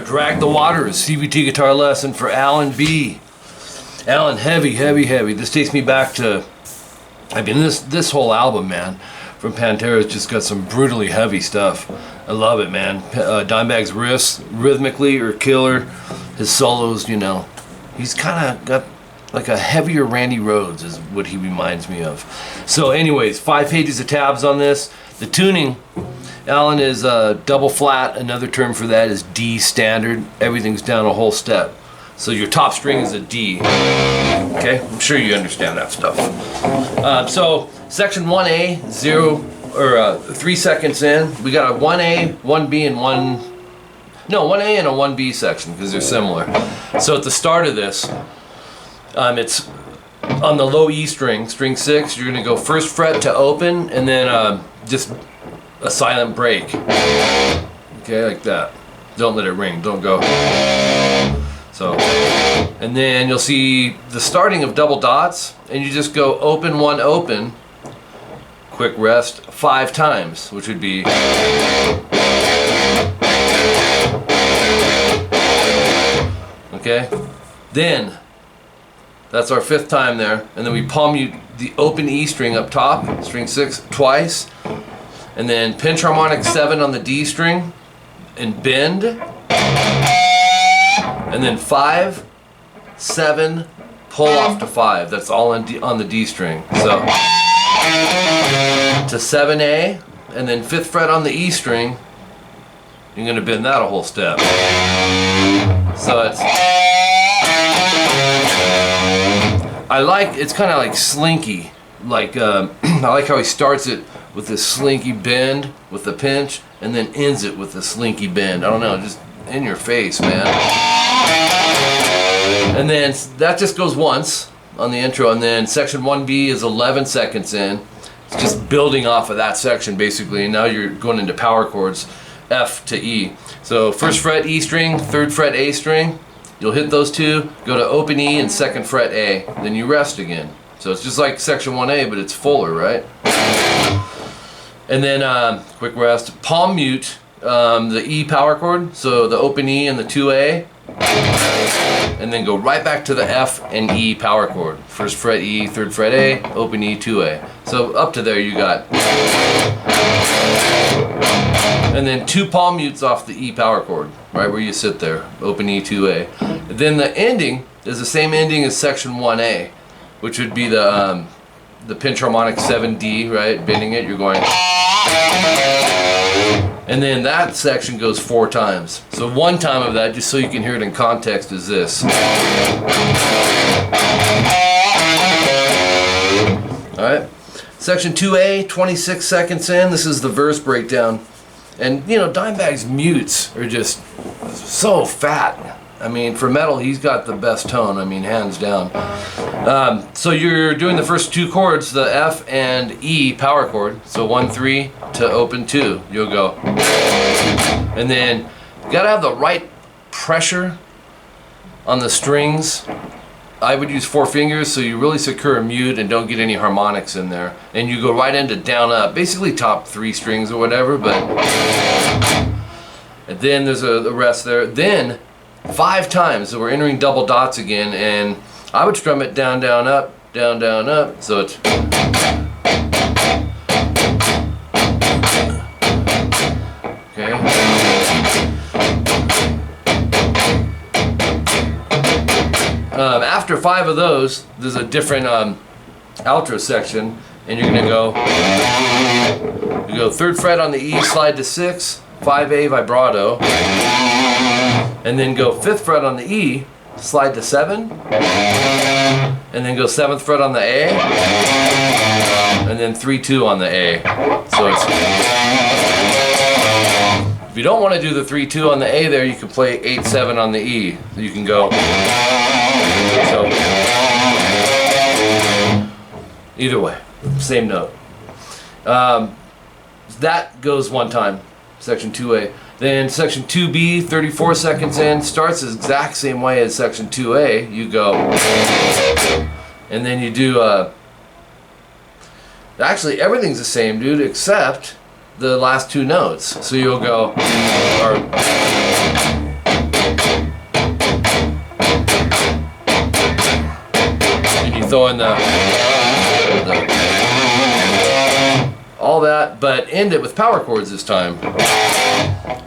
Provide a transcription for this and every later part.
Drag the Waters, CVT guitar lesson for Alan B. Alan, heavy. This takes me back to, I mean, this whole album, man, from Pantera has just got some brutally heavy stuff. I love it, man. Dimebag's riffs, rhythmically, are killer. His solos, you know, he's kind of got like a heavier Randy Rhoads is what he reminds me of. So anyways, 5 pages of tabs on this. The tuning, Alan, is double flat. Another term for that is D standard. Everything's down a whole step. So your top string is a D. Okay, I'm sure you understand that stuff. So section 1A, 3 seconds in. We got a 1A, 1B, and 1A and a 1B section because they're similar. So at the start of this, it's on the low E string, string 6. You're gonna go first fret to open, and then just a silent break. Okay, like that. Don't let it ring. Don't go. So, and then you'll see the starting of double dots, and you just go open 1 open, quick rest 5 times, which would be. Okay, then that's our 5th time there, and then we palm mute the open E string up top, string 6 twice, and then pinch harmonic 7 on the D string, and bend, and then 5, 7, pull off to 5. That's all on the D string. So to 7A, and then 5th fret on the E string. You're gonna bend that a whole step. So it's. It's kind of like slinky. Like I like how he starts it with this slinky bend with the pinch, and then ends it with the slinky bend. I don't know, just in your face, man. And then that just goes once on the intro, and then section 1B is 11 seconds in. It's just building off of that section basically, and now you're going into power chords, F to E. So 1st fret E string, 3rd fret A string. You'll hit those 2, go to open E and 2nd fret A, then you rest again. So it's just like section 1A, but it's fuller, right? And then quick rest, palm mute the E power chord, so the open E and the 2A, and then go right back to the F and E power chord. 1st fret E, 3rd fret A, open E, 2A. So up to there you got. And then 2 palm mutes off the E power chord, right where you sit there, open E, 2A. And then the ending is the same ending as section 1A, which would be the pinch harmonic 7D, right? Bending it, you're going. And then that section goes 4 times. So 1 time of that, just so you can hear it in context, is this. Alright. Section 2A, 26 seconds in. This is the verse breakdown. And you know, Dimebag's mutes are just so fat. I mean, for metal, he's got the best tone, I mean, hands down. So you're doing the first 2 chords, the F and E power chord. So 1, 3 to open 2, you'll go. And then you gotta have the right pressure on the strings. I would use 4 fingers so you really secure a mute and don't get any harmonics in there. And you go right into down up, basically top 3 strings or whatever, but. And then there's the rest there. Then 5 times, so we're entering double dots again, and I would strum it down, down, up, down, down, up. So it's. Okay. After 5 of those, there's a different outro section, and you're gonna go. You go 3rd fret on the E, slide to 6, 5A vibrato, and then go 5th fret on the E, slide to 7, and then go 7th fret on the A, and then 3-2 on the A. So it's. If you don't want to do the 3-2 on the A there, you can play 8-7 on the E. You can go. So, either way, same note. That goes 1 time, section 2A. Then section 2B, 34 seconds in, starts the exact same way as section 2A. You go, and then you do, actually everything's the same, dude, except the last 2 notes. So you'll go, or throwing all that, but end it with power chords this time.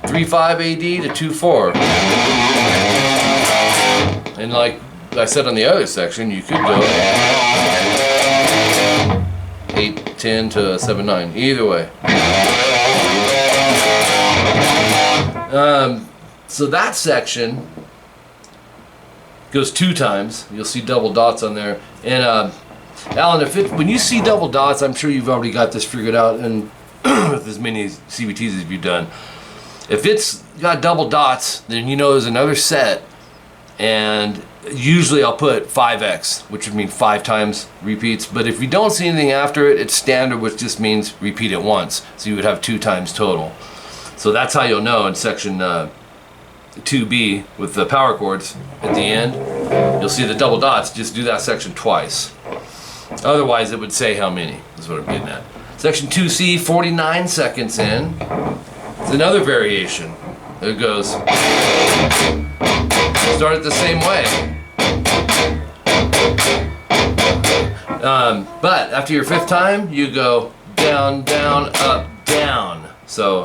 3/5 AD to 2/4. And like I said on the other section, you could go 8/10 to 7/9. Either way. So that section goes 2 times. You'll see double dots on there. And Alan, when you see double dots, I'm sure you've already got this figured out, and with as many CVTs as you've done. If it's got double dots, then you know there's another set, and usually I'll put 5x, which would mean 5 times repeats. But if you don't see anything after it, it's standard, which just means repeat it once. So you would have 2 times total. So that's how you'll know in section 2B with the power chords at the end. You'll see the double dots. Just do that section twice. Otherwise, it would say how many, is what I'm getting at. Section 2C, 49 seconds in. It's another variation. It goes, start it the same way. But after your 5th time, you go down, down, up, down. So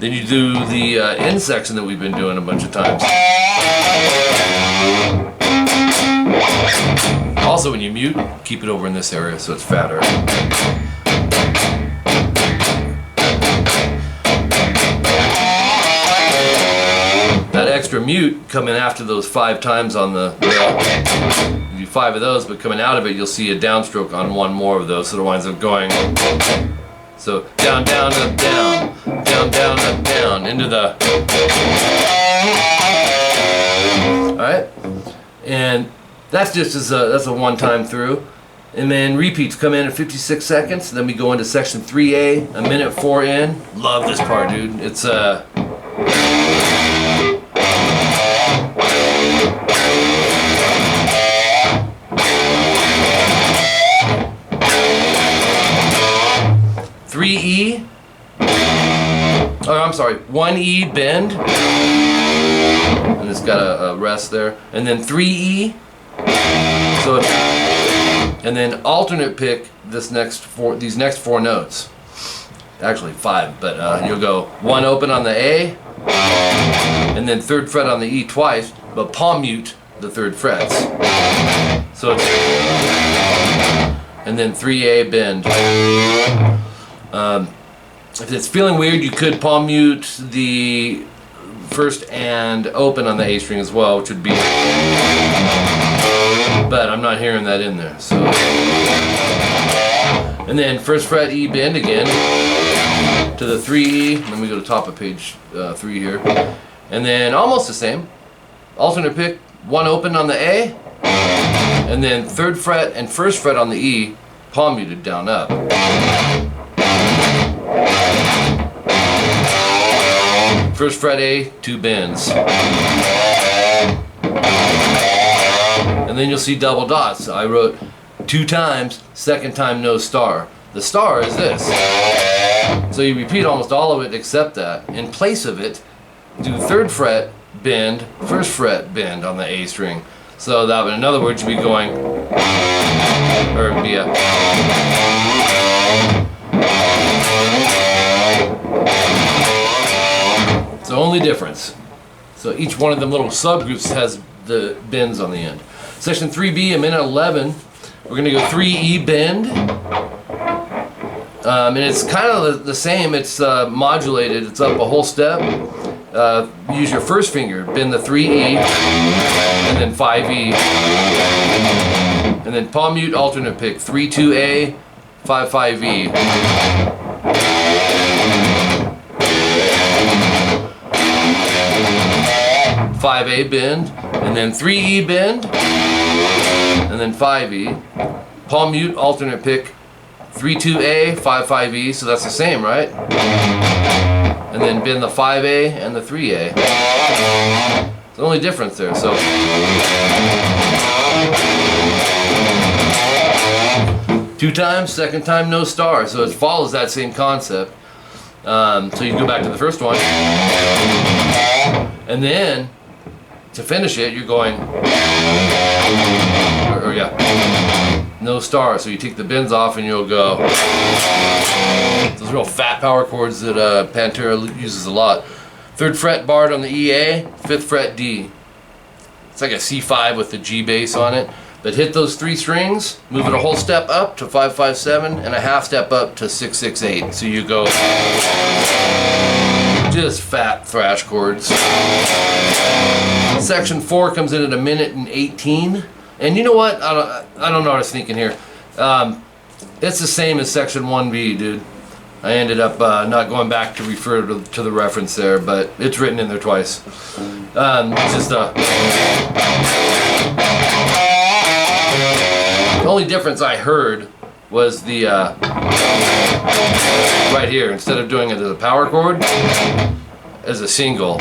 then you do the end section that we've been doing a bunch of times. Also, when you mute, keep it over in this area so it's fatter. That extra mute coming after those 5 times on the you do 5 of those, but coming out of it, you'll see a downstroke on 1 more of those, so it winds up going. So down, down, up, down, down, down, up, down, into the. All right, and that's just that's a one-time through, and then repeats come in at 56 seconds. Then we go into section 3A, 1:04 in. Love this part, dude. It's 3E. Oh, I'm sorry, 1E bend, and it's got a rest there, and then 3E. So it's, and then alternate pick these next 4 notes. Actually 5, but you'll go 1 open on the A, and then 3rd fret on the E twice, but palm mute the 3rd frets. So it's, and then 3A bend. If it's feeling weird, you could palm mute the 1st and open on the A string as well, which would be, but I'm not hearing that in there. So, and then 1st fret E bend again to the 3E, and then we go to top of page 3 here, and then almost the same, alternate pick, 1 open on the A, and then 3rd fret and 1st fret on the E, palm muted down up. First fret A, 2 bends. And then you'll see double dots. I wrote 2 times, 2nd time no star. The star is this. So you repeat almost all of it except that. In place of it, do 3rd fret bend, 1st fret bend on the A string. So that would, in other words, you'd be going, or it'd be a. It's the only difference. So each one of them little subgroups has the bends on the end. Section 3B, 1:11, we're going to go 3E bend. And it's kind of the same, it's modulated, it's up a whole step. Use your 1st finger, bend the 3E, and then 5E. And then palm mute alternate pick, 3-2A, 5-5E. 5A bend, and then 3E bend, and then 5E. Palm mute alternate pick, 3-2A, 5-5E, so that's the same, right? And then bend the 5A and the 3A. It's the only difference there, so. 2 times, 2nd time no star, so it follows that same concept. So you can go back to the first one. And then to finish it, you're going, or yeah, no star. So you take the bends off and you'll go. Those real fat power chords that Pantera uses a lot. 3rd fret barred on the EA, 5th fret D. It's like a C5 with the G bass on it. But hit those 3 strings, move it a whole step up to 5-5-7 and a half step up to 6-6-8. So you go just fat thrash chords. Section 4 comes in at 1:18. And you know what? I don't know what I was thinking here. It's the same as section 1B, dude. I ended up not going back to refer to the reference there, but it's written in there twice. It's just the only difference I heard was the right here, instead of doing it as a power chord, as a single.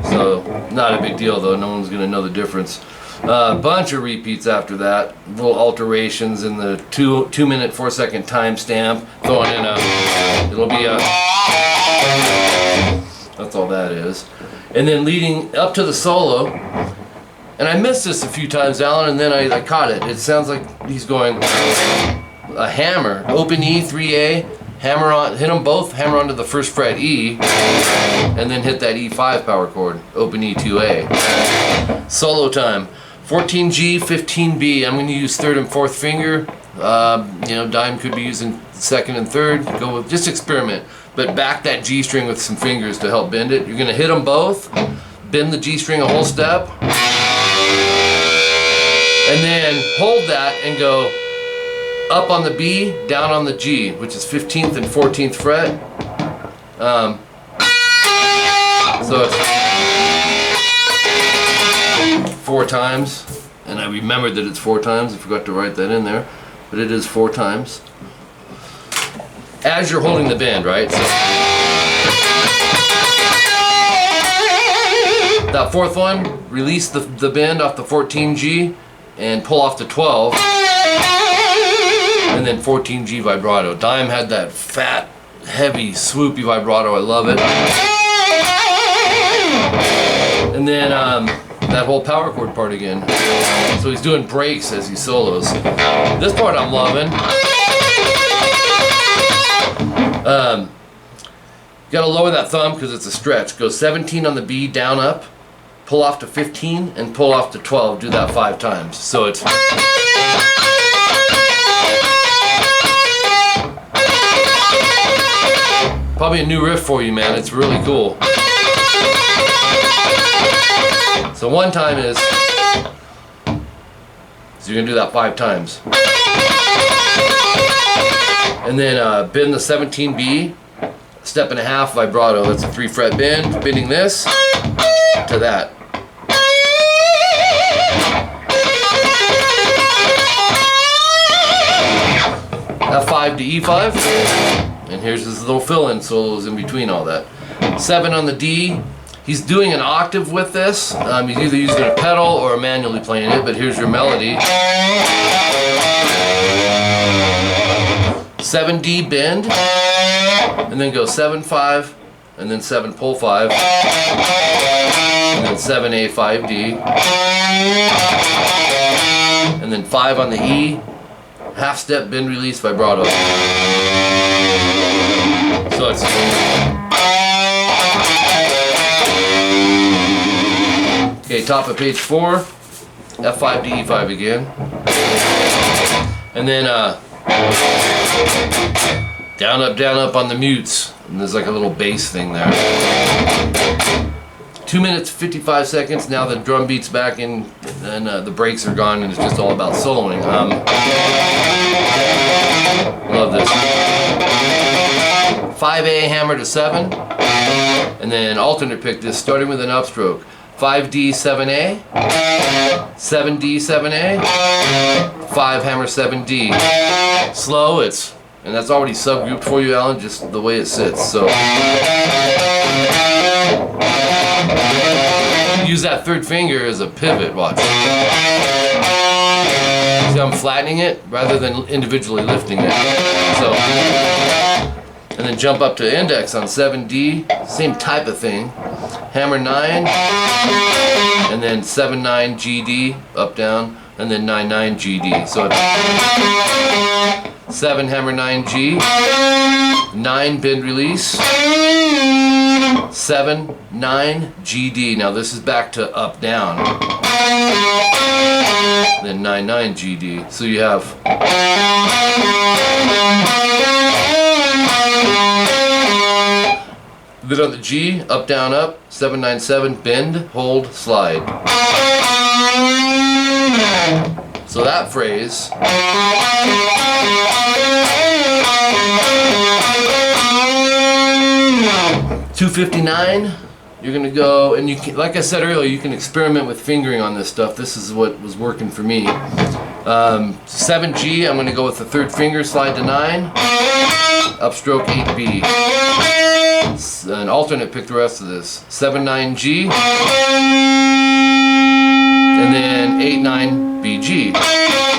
So not a big deal though, no one's gonna know the difference. Bunch of repeats after that, little alterations in the 2 minute 4 second timestamp, throwing in it'll be a, that's all that is. And then leading up to the solo, and I missed this a few times, Alan, and then I caught it. It sounds like he's going a hammer, open E, 3A, hammer on, hit them both, hammer onto the 1st fret E, and then hit that E5 power chord, open E, 2A. Solo time, 14G, 15B. I'm going to use 3rd and 4th finger. You know, Dime could be using 2nd and 3rd. Go with, just experiment, but back that G string with some fingers to help bend it. You're going to hit them both, bend the G string a whole step, and then hold that and go up on the B, down on the G, which is 15th and 14th fret. So it's 4 times, and I remembered that it's 4 times. I forgot to write that in there, but it is 4 times. As you're holding the bend, right? So that 4th one, release the bend off the 14G and pull off the 12. And then 14G vibrato. Dime had that fat, heavy, swoopy vibrato. I love it. And then that whole power chord part again. So he's doing breaks as he solos. This part I'm loving. Gotta lower that thumb because it's a stretch. Go 17 on the B, down up, pull off to 15, and pull off to 12. Do that 5 times. So it's probably a new riff for you, man. It's really cool. So 1 time is, so you're gonna do that 5 times. And then bend the 17B, step and a half vibrato. That's a 3 fret bend, bending this to that. F5 to E5. And here's his little fill-in solos in between all that. 7 on the D. He's doing an octave with this. He's either using a pedal or manually playing it, but here's your melody. 7D bend, and then go 7-5, and then 7 pull 5, and then 7A 5D, and then 5 on the E, half step bend release vibrato. So it's okay, top of page 4, F5 to E5 again. And then down up on the mutes. And there's like a little bass thing there. 2 minutes 55 seconds. Now the drum beat's back in, and the breaks are gone, and it's just all about soloing. Love this. 5A hammer to 7, and then alternate pick this, starting with an upstroke. 5D 7A, 7D 7A, 5 hammer 7D. Slow, and that's already subgrouped for you, Alan, just the way it sits. So use that 3rd finger as a pivot, watch. See, I'm flattening it rather than individually lifting it. So, and then jump up to index on 7D, same type of thing. Hammer 9, and then 7/9 GD, up down, and then 9/9 GD. So it's 7 hammer 9 G, 9 bend release, 7 9 GD. Now this is back to up down, then 9 9 GD. So you have then on the G, up down up, 7 9 7, bend, hold, slide. So that phrase, $259, you're gonna go, and you can, like I said earlier, you can experiment with fingering on this stuff. This is what was working for me. 7G, I'm gonna go with the third finger, slide to 9, upstroke 8B. An alternate, pick the rest of this. 7 9 G, and then 8 9 BG.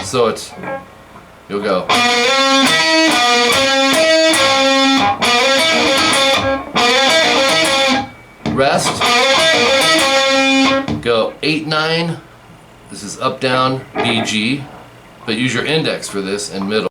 So it's, you'll go. Rest. Go 8 9. This is up down BG, but use your index for this and middle.